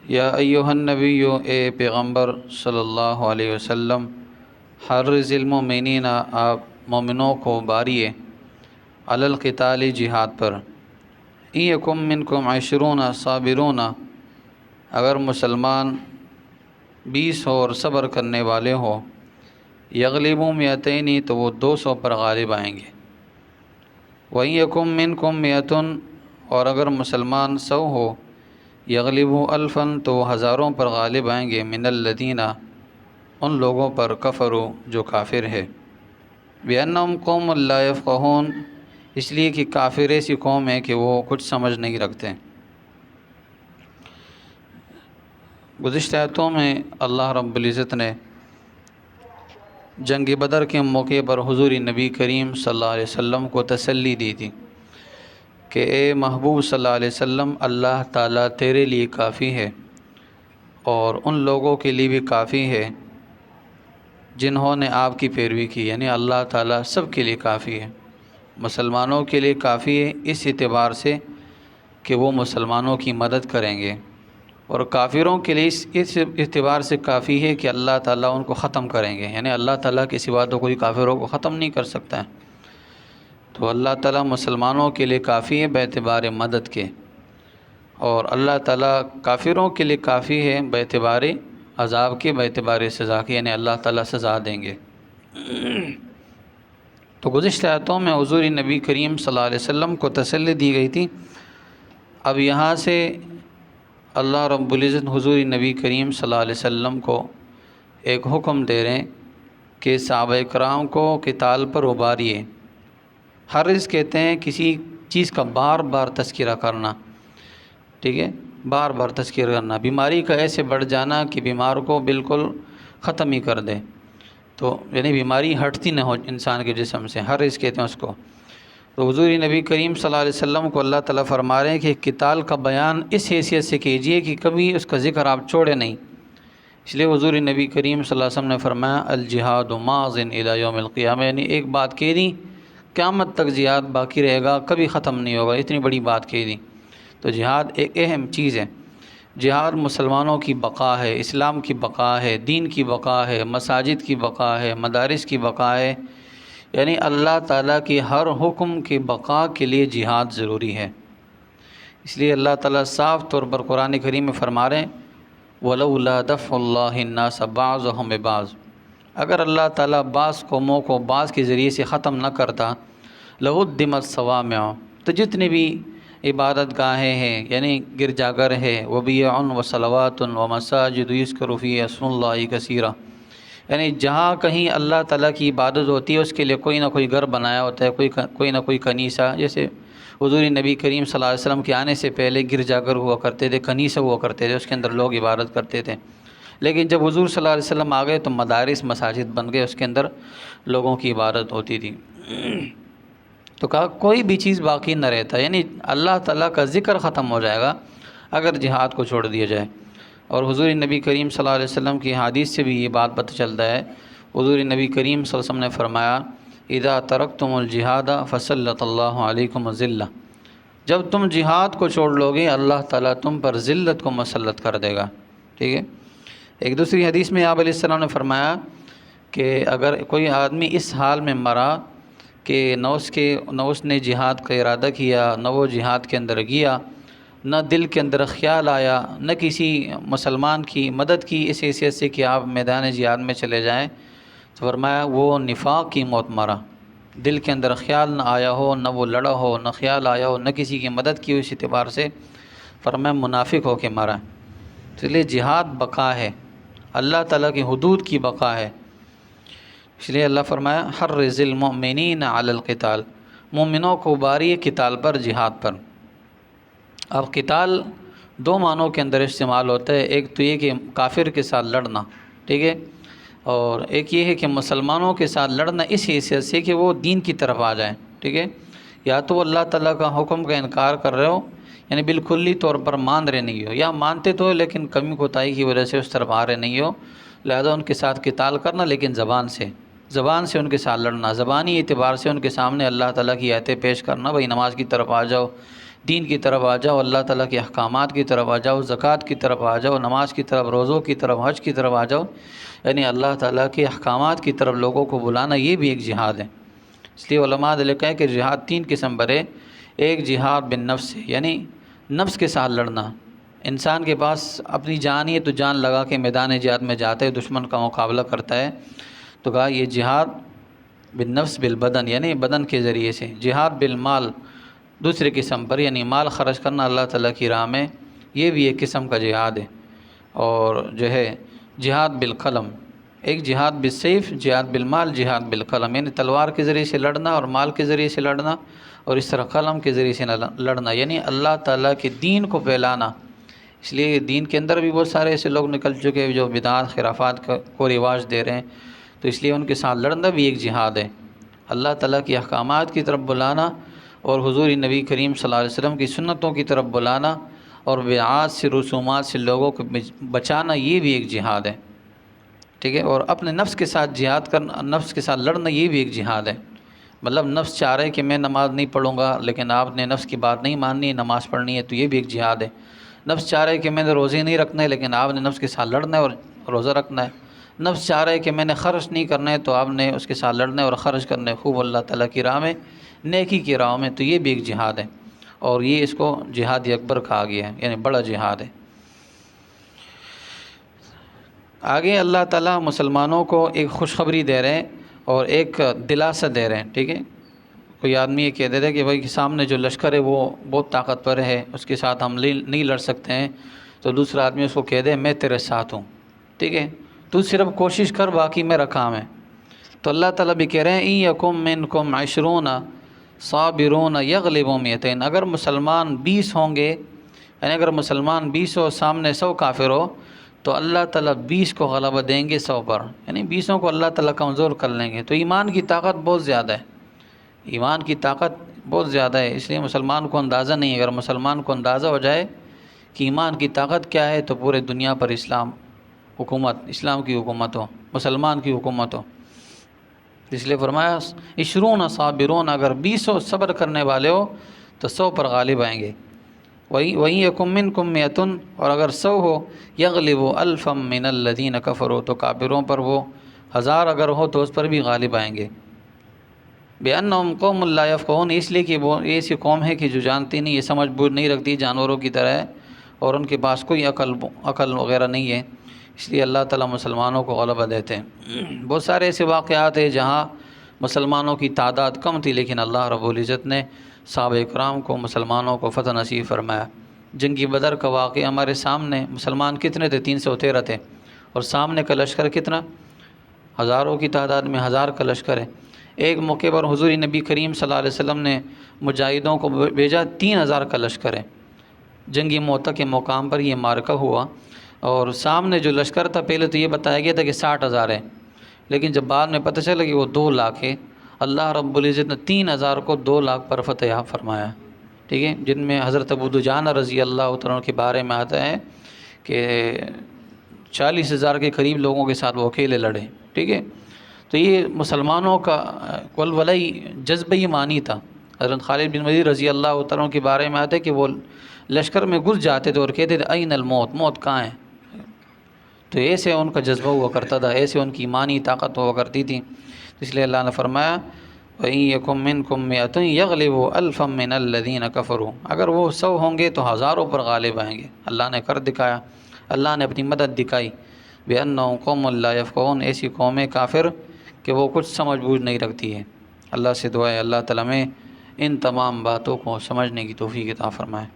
یا ایہا النبی، اے پیغمبر صلی اللہ علیہ وسلم، حرض المؤمنین، آپ مومنوں کو باریے، علی القتال، جہاد پر، ان یکم منکم عشرون صابرون، اگر مسلمان 20 اور صبر کرنے والے ہو، یغلبوا مئتین، تو وہ 200 پر غالب آئیں گے، وَإِن یکم منکم مئۃ، اور اگر مسلمان 100 ہو، یغلبوا الفا، تو وہ ہزاروں پر غالب آئیں گے، من الذین، ان لوگوں پر، کفروا، جو کافر ہے، بِأَنَّهُمْ قَوْمٌ لَا يَفْقَهُونَ، اس لیے کہ کافر ایسی قوم ہے کہ وہ کچھ سمجھ نہیں رکھتے۔ گزشتہ آیتوں میں اللہ رب العزت نے جنگ بدر کے موقع پر حضور نبی کریم صلی اللہ علیہ وسلم کو تسلی دی تھی کہ اے محبوب صلی اللہ علیہ وسلم، اللہ تعالیٰ تیرے لیے کافی ہے اور ان لوگوں کے لیے بھی کافی ہے جنہوں نے آپ کی پیروی کی، یعنی اللہ تعالیٰ سب کے لیے کافی ہے، مسلمانوں کے لیے کافی ہے اس اعتبار سے کہ وہ مسلمانوں کی مدد کریں گے، اور کافروں کے لیے اس اعتبار سے کافی ہے کہ اللہ تعالیٰ ان کو ختم کریں گے، یعنی اللہ تعالیٰ کے سوا تو کوئی کافروں کو ختم نہیں کر سکتا ہے، تو اللہ تعالیٰ مسلمانوں کے لیے کافی ہے باعتبار مدد کے، اور اللہ تعالیٰ کافروں کے لیے کافی ہے باعتبار عذاب کے، باعتبار سزا کے، یعنی اللہ تعالیٰ سزا دیں گے۔ تو گزشتہ آیتوں میں حضور نبی کریم صلی اللہ علیہ وسلم کو تسلی دی گئی تھی، اب یہاں سے اللہ رب العزت حضور نبی کریم صلی اللہ علیہ وسلم کو ایک حکم دے رہے ہیں کہ صحابہ کرام کو قتال پر اباریے۔ حرض کہتے ہیں کسی چیز کا بار بار تذکرہ کرنا، ٹھیک ہے، بار بار تذکرہ کرنا، بیماری کا ایسے بڑھ جانا کہ بیمار کو بالکل ختم ہی کر دے، تو یعنی بیماری ہٹتی نہ ہو انسان کے جسم سے، حرض کہتے ہیں اس کو۔ تو حضور نبی کریم صلی اللہ علیہ وسلم کو اللہ تعالیٰ فرما رہے ہیں کہ قتال کا بیان اس حیثیت سے کیجئے کہ کبھی اس کا ذکر آپ چھوڑیں نہیں، اس لیے حضور نبی کریم صلی اللہ علیہ وسلم نے فرمایا الجہاد ماض الی یوم القیامہ، یعنی ایک بات کہہ دی، قیامت تک جہاد باقی رہے گا، کبھی ختم نہیں ہوگا، اتنی بڑی بات کہہ دی۔ تو جہاد ایک اہم چیز ہے، جہاد مسلمانوں کی بقا ہے، اسلام کی بقا ہے، دین کی بقا ہے، مساجد کی بقا ہے، مدارس کی بقا ہے، یعنی اللہ تعالیٰ کی ہر حکم کی بقا کے لیے جہاد ضروری ہے۔ اس لیے اللہ تعالیٰ صاف طور پر قرآن کریم میں فرما رہے ہیں وَلَوْلَا دَفْعُ اللَّهِ النَّاسَ بَعْضَهُم بِبَعْضٍ، اگر اللہ تعالیٰ بعض قوموں کو بعض کے ذریعے سے ختم نہ کرتا، لَهُدِّمَتْ صَوَامِعُ، تو جتنی بھی عبادت گاہیں ہیں، یعنی گرجا گھر ہے، وَبِيَعٌ وَصَلَوَاتٌ وَمَسَاجِدُ يُذْكَرُ فِيهَا اسْمُ اللَّهِ كَثِيرًا، یعنی جہاں کہیں اللہ تعالیٰ کی عبادت ہوتی ہے اس کے لیے کوئی نہ کوئی گھر بنایا ہوتا ہے، کوئی نہ کوئی کنیسہ، جیسے حضور نبی کریم صلی اللہ علیہ وسلم کے آنے سے پہلے گرجا گھر ہوا کرتے تھے، کنیسہ ہوا کرتے تھے، اس کے اندر لوگ عبادت کرتے تھے، لیکن جب حضور صلی اللہ علیہ وسلم آ گئے تو مدارس، مساجد بن گئے، اس کے اندر لوگوں کی عبادت ہوتی تھی۔ تو کہا کوئی بھی چیز باقی نہ رہتا، یعنی اللہ تعالیٰ کا ذکر ختم ہو جائے گا اگر جہاد کو چھوڑ دیا جائے۔ اور حضور نبی کریم صلی اللہ علیہ وسلم کی حدیث سے بھی یہ بات پتہ چلتا ہے، حضور نبی کریم صلی اللہ علیہ وسلم نے فرمایا اذا ترکتم الجہاد فسلط اللہ علیکم الذلہ، جب تم جہاد کو چھوڑ لو گے اللہ تعالیٰ تم پر ذلت کو مسلط کر دے گا، ٹھیک ہے۔ ایک دوسری حدیث میں آپ علیہ السلام نے فرمایا کہ اگر کوئی آدمی اس حال میں مرا کہ نہ اس نے جہاد کا ارادہ کیا، نہ وہ جہاد کے اندر گیا، نہ دل کے اندر خیال آیا، نہ کسی مسلمان کی مدد کی اس حیثیت سے کہ آپ میدان جہاد میں چلے جائیں، تو فرمایا وہ نفاق کی موت مرا، دل کے اندر خیال نہ آیا ہو، نہ وہ لڑا ہو، نہ خیال آیا ہو، نہ کسی کی مدد کی اس اعتبار سے، فرمایا منافق ہو کے مرا۔ اس لیے جہاد بقا ہے، اللہ تعالیٰ کی حدود کی بقا ہے، اس لیے اللہ فرمایا حرض المؤمنین علی القتال، مومنوں کو اباریے قتال پر، جہاد پر۔ اب قتال دو معنوں کے اندر استعمال ہوتا ہے، ایک تو یہ کہ کافر کے ساتھ لڑنا، ٹھیک ہے، اور ایک یہ ہے کہ مسلمانوں کے ساتھ لڑنا اس حیثیت سے کہ وہ دین کی طرف آ جائیں، ٹھیک ہے، یا تو اللہ تعالیٰ کا حکم کا انکار کر رہے ہو، یعنی بالکلی طور پر مان رہے نہیں ہو، یا مانتے تو لیکن کمی کوتاہی کی وجہ سے اس طرف آ رہے نہیں ہو، لہذا ان کے ساتھ قتال کرنا، لیکن زبان سے ان کے ساتھ لڑنا، زبانی اعتبار سے ان کے سامنے اللہ تعالیٰ کی آیتیں پیش کرنا، بھائی نماز کی طرف آ جاؤ، دین کی طرف آ جاؤ، اللہ تعالیٰ کے احکامات کی طرف آ جاؤ، زکوٰۃ کی طرف آ جاؤ، نماز کی طرف، روزوں کی طرف، حج کی طرف آ جاؤ، یعنی اللہ تعالیٰ کے احکامات کی طرف لوگوں کو بلانا، یہ بھی ایک جہاد ہے۔ اس لیے علماء نے لکھا ہے کہ جہاد 3 قسم پر ہے۔ ایک جہاد بالنفس ہے، یعنی نفس کے ساتھ لڑنا۔ انسان کے پاس اپنی جان ہی ہے تو جان لگا کے میدان جہاد میں جاتا ہے، دشمن کا مقابلہ کرتا ہے، تو کہا یہ جہاد بالنفس بالبدن، یعنی بدن کے ذریعے سے۔ جہاد بالمال دوسرے قسم پر، یعنی مال خرچ کرنا اللہ تعالیٰ کی راہ میں، یہ بھی ایک قسم کا جہاد ہے۔ اور جو ہے جہاد بالقلم، ایک جہاد بالسیف، جہاد بالمال، جہاد بالقلم، یعنی تلوار کے ذریعے سے لڑنا اور مال کے ذریعے سے لڑنا، اور اس طرح قلم کے ذریعے سے لڑنا، یعنی اللہ تعالیٰ کے دین کو پھیلانا۔ اس لیے دین کے اندر بھی بہت سارے ایسے لوگ نکل چکے ہیں جو بدعات خرافات کو رواج دے رہے ہیں، تو اس لیے ان کے ساتھ لڑنا بھی ایک جہاد ہے۔ اللہ تعالیٰ کے احکامات کی طرف بلانا اور حضور نبی کریم صلی اللہ علیہ وسلم کی سنتوں کی طرف بلانا اور بدعات سے، رسومات سے لوگوں کو بچانا، یہ بھی ایک جہاد ہے، ٹھیک ہے۔ اور اپنے نفس کے ساتھ جہاد کرنا، نفس کے ساتھ لڑنا، یہ بھی ایک جہاد ہے۔ مطلب نفس چاہ رہے کہ میں نماز نہیں پڑھوں گا، لیکن آپ نے نفس کی بات نہیں ماننی ہے، نماز پڑھنی ہے، تو یہ بھی ایک جہاد ہے۔ نفس چاہ رہے کہ میں نے روزے نہیں رکھنا ہے، لیکن آپ نے نفس کے ساتھ لڑنا ہے اور روزہ رکھنا ہے۔ نفس چاہ رہے کہ میں نے خرچ نہیں کرنا ہے، تو آپ نے اس کے ساتھ لڑنا ہے اور خرچ کرنا ہے خوب اللہ تعالیٰ کی راہ میں، نیکی کی راہ میں، تو یہ بھی ایک جہاد ہے، اور یہ اس کو جہاد اکبر کہا گیا ہے، یعنی بڑا جہاد ہے۔ آگے اللہ تعالیٰ مسلمانوں کو ایک خوشخبری دے رہے ہیں اور ایک دلاسا دے رہے ہیں، ٹھیک ہے۔ کوئی آدمی یہ کہہ دیتا ہے کہ بھائی سامنے جو لشکر ہے وہ بہت طاقتور ہے، اس کے ساتھ ہم نہیں لڑ سکتے ہیں، تو دوسرا آدمی اس کو کہہ دے میں تیرے ساتھ ہوں، ٹھیک ہے، تو صرف کوشش کر، باقی میرا کام ہے۔ تو اللہ تعالیٰ بھی کہہ رہے ہیں اِن یکم منکم 20 صابرون یغلبوا 200، اگر مسلمان 20 ہوں گے، یعنی اگر مسلمان 20 ہو، سامنے 100 کافر ہو، تو اللہ تعالیٰ 20 کو غلبہ دیں گے 100 پر، یعنی 20 کو اللہ تعالیٰ کمزور کر لیں گے۔ تو ایمان کی طاقت بہت زیادہ ہے، ایمان کی طاقت بہت زیادہ ہے، اس لیے مسلمان کو اندازہ نہیں ہے۔ اگر مسلمان کو اندازہ ہو جائے کہ ایمان کی طاقت کیا ہے، تو پورے دنیا پر اسلام کی حکومت ہو، مسلمان کی حکومت ہو۔ اس لیے فرمایا 20 صابرون، اگر 20 صبر کرنے والے ہو تو 100 پر غالب آئیں گے۔ وَإِن يَكُن مِّنكُم 100، اور اگر 100 ہو، يَغْلِبُوا أَلْفًا مِّنَ الَّذِينَ كَفَرُوا، تو کافروں پر وہ 1000 اگر ہو تو اس پر بھی غالب آئیں گے۔ بِأَنَّهُمْ قَوْمٌ لَّا يَفْقَهُونَ، اس لیے کہ وہ ایسی قوم ہے کہ جو جانتی نہیں، یہ سمجھ بوجھ نہیں رکھتی، جانوروں کی طرح ہے، اور ان کے پاس کوئی عقل وغیرہ نہیں ہے، اس لیے اللہ تعالیٰ مسلمانوں کو غلبہ دیتے ہیں۔ بہت سارے ایسے واقعات ہیں جہاں مسلمانوں کی تعداد کم تھی، لیکن اللہ رب العزت نے صحابہ اکرام کو، مسلمانوں کو فتح نصیب فرمایا۔ جنگ بدر کا واقعہ ہمارے سامنے، مسلمان کتنے تھے؟ 313 تھے، اور سامنے کا لشکر کتنا؟ ہزاروں کی تعداد میں 1000 کا لشکر ہے۔ ایک موقع پر حضور نبی کریم صلی اللہ علیہ وسلم نے مجاہدوں کو بھیجا، 3000 کا لشکر ہے۔ جنگ موتا کے مقام پر یہ معرکہ ہوا، اور سامنے جو لشکر تھا، پہلے تو یہ بتایا گیا تھا کہ 60,000 ہے، لیکن جب بعد میں پتہ چلا کہ وہ 2 لاکھ ہے، اللہ رب العزت نے 3000 کو 2 لاکھ پر فتح فرمایا، ٹھیک ہے، جن میں حضرت ابو دجانہ رضی اللہ تعالیٰ عنہ کے بارے میں آتا ہے کہ 40,000 کے قریب لوگوں کے ساتھ وہ اکیلے لڑے، ٹھیک ہے۔ تو یہ مسلمانوں کا ولولائی جذبہ ایمانی تھا۔ حضرت خالد بن ولید رضی اللہ تعالیٰ عنہ کے بارے میں آتا ہے کہ وہ لشکر میں گھس جاتے تھے اور کہتے تھے این الموت، موت کہاں ہے؟ تو ایسے ان کا جذبہ ہوا کرتا تھا، ایسے ان کی ایمانی طاقت ہوا کرتی تھی۔ اس لیے اللہ نے فرمایا وَإِن يَكُن مِّنكُم 100 يَغْلِبُوا أَلْفًا مِّنَ الَّذِينَ كَفَرُوا، اگر وہ 100 ہوں گے تو ہزاروں پر غالب آئیں گے۔ اللہ نے کر دکھایا، اللہ نے اپنی مدد دکھائی۔ بِأَنَّهُمْ قَوْمٌ لَّا يَفْقَهُونَ، ایسی قومیں کافر کہ وہ کچھ سمجھ بوجھ نہیں رکھتی ہے۔ اللہ سے دعا ہے اللہ تعالیٰ میں ان تمام باتوں کو سمجھنے کی توفیق عطا فرمائے۔